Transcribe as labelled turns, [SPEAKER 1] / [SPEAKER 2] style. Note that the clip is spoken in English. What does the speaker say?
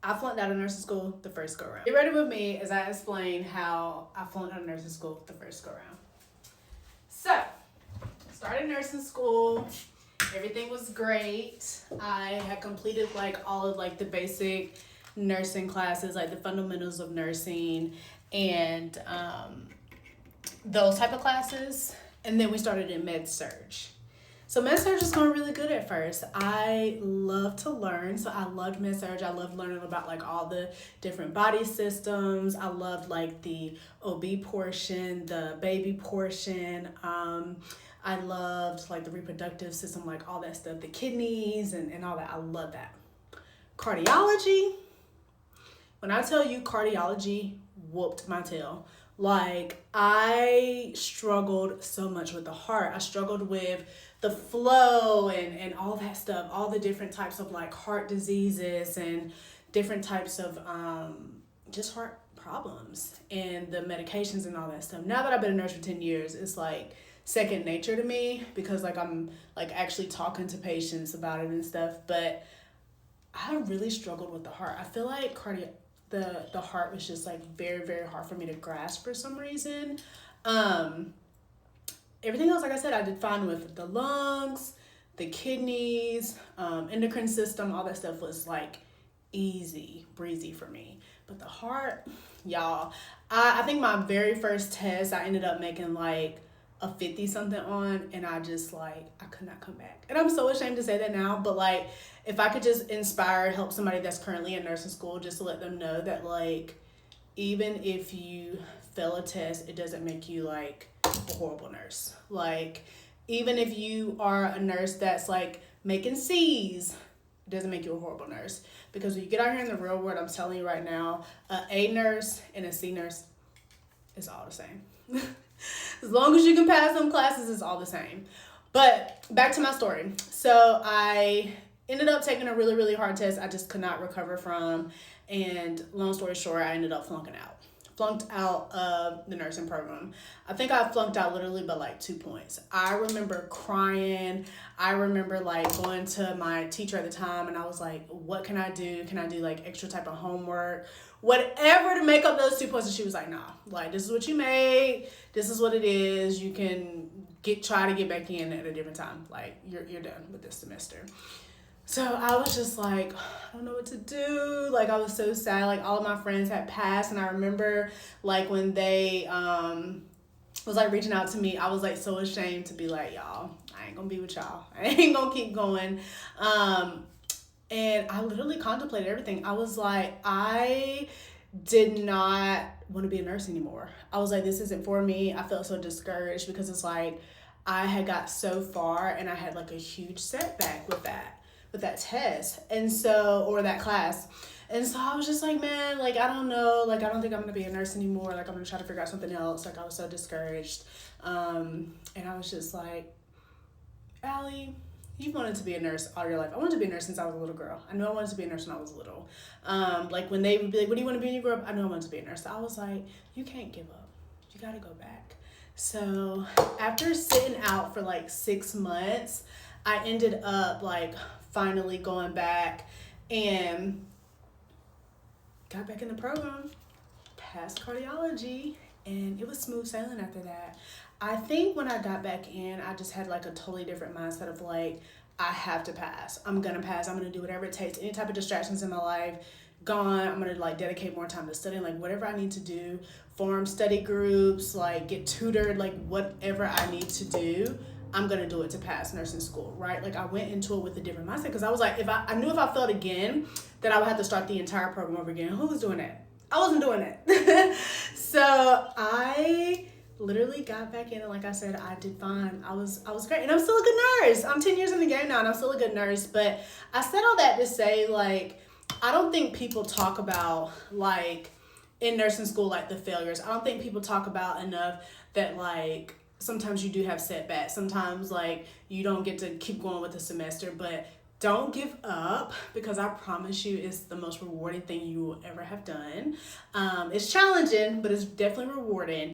[SPEAKER 1] I flunked out of nursing school the first go around. Get ready with me as I explain how I flunked out of nursing school the first go around. So, started nursing school. Everything was great. I had completed like all of like the basic nursing classes, like the fundamentals of nursing and those type of classes. And then we started in med surg. So med surg was going really good at first. I love to learn, so I loved med surg. I loved learning about like all the different body systems. I loved like the OB portion, the baby portion. I loved like the reproductive system, like all that stuff, the kidneys and all that. I love that. Cardiology. When I tell you cardiology whooped my tail. Like, I struggled so much with the heart. I struggled with the flow and all that stuff, all the different types of like heart diseases and different types of just heart problems and the medications and all that stuff. Now that I've been a nurse for 10 years, it's like second nature to me because like I'm like actually talking to patients about it and stuff. But I really struggled with the heart. I feel like the heart was just like very, very hard for me to grasp for some reason. Everything else, like I said, I did fine with. The lungs, the kidneys, endocrine system, all that stuff was like easy breezy for me. But the heart, y'all, I think my very first test I ended up making like a 50 something on, and I could not come back. And I'm so ashamed to say that now, but like if I could just inspire, help somebody that's currently in nursing school, just to let them know that like even if you fail a test, it doesn't make you like a horrible nurse. Like even if you are a nurse that's like making C's, it doesn't make you a horrible nurse. Because when you get out here in the real world, I'm telling you right now, A nurse and a C nurse is all the same. As long as you can pass them classes, it's all the same. But back to my story. So I ended up taking a really, really hard test I just could not recover from. And long story short, I ended up flunking out. Flunked out of the nursing program. I think I flunked out literally by like 2 points. I remember crying. I remember like going to my teacher at the time and I was like, what can I do? Can I do like extra type of homework? Whatever to make up those 2 points. And she was like, nah, like this is what you made. This is what it is. You can try to get back in at a different time. Like you're done with this semester. So I was just like, I don't know what to do. Like I was so sad. Like all of my friends had passed, and I remember like when they was like reaching out to me, I was like so ashamed to be like, y'all, I ain't gonna be with y'all. I ain't gonna keep going. And I literally contemplated everything. I was like, I did not want to be a nurse anymore. I was like, this isn't for me. I felt so discouraged because it's like I had got so far and I had like a huge setback with that test or that class. And so I was just like, man, like, I don't know. Like, I don't think I'm going to be a nurse anymore. Like, I'm going to try to figure out something else. Like, I was so discouraged. And I was just like, Allie, you've wanted to be a nurse all your life. I wanted to be a nurse since I was a little girl. I knew I wanted to be a nurse when I was little. Like, when they would be like, what do you want to be when you grow up? I knew I wanted to be a nurse. So I was like, you can't give up. You got to go back. So after sitting out for like 6 months, I ended up like finally going back and got back in the program, passed cardiology, and it was smooth sailing after that. I think when I got back in, I just had like a totally different mindset of like, I have to pass. I'm gonna pass. I'm gonna do whatever it takes. Any type of distractions in my life, gone. I'm gonna like dedicate more time to studying, like whatever I need to do, form study groups, like get tutored, like whatever I need to do, I'm gonna do it to pass nursing school, right? Like I went into it with a different mindset because I was like, I knew if I failed again, that I would have to start the entire program over again. Who was doing that? I wasn't doing that. So I literally got back in, and like I said, I did fine. I was great, and I'm still a good nurse. I'm 10 years in the game now, and I'm still a good nurse. But I said all that to say, like, I don't think people talk about like in nursing school like the failures. I don't think people talk about enough that like sometimes you do have setbacks. Sometimes like you don't get to keep going with the semester, but don't give up because I promise you it's the most rewarding thing you will ever have done. It's challenging, but it's definitely rewarding.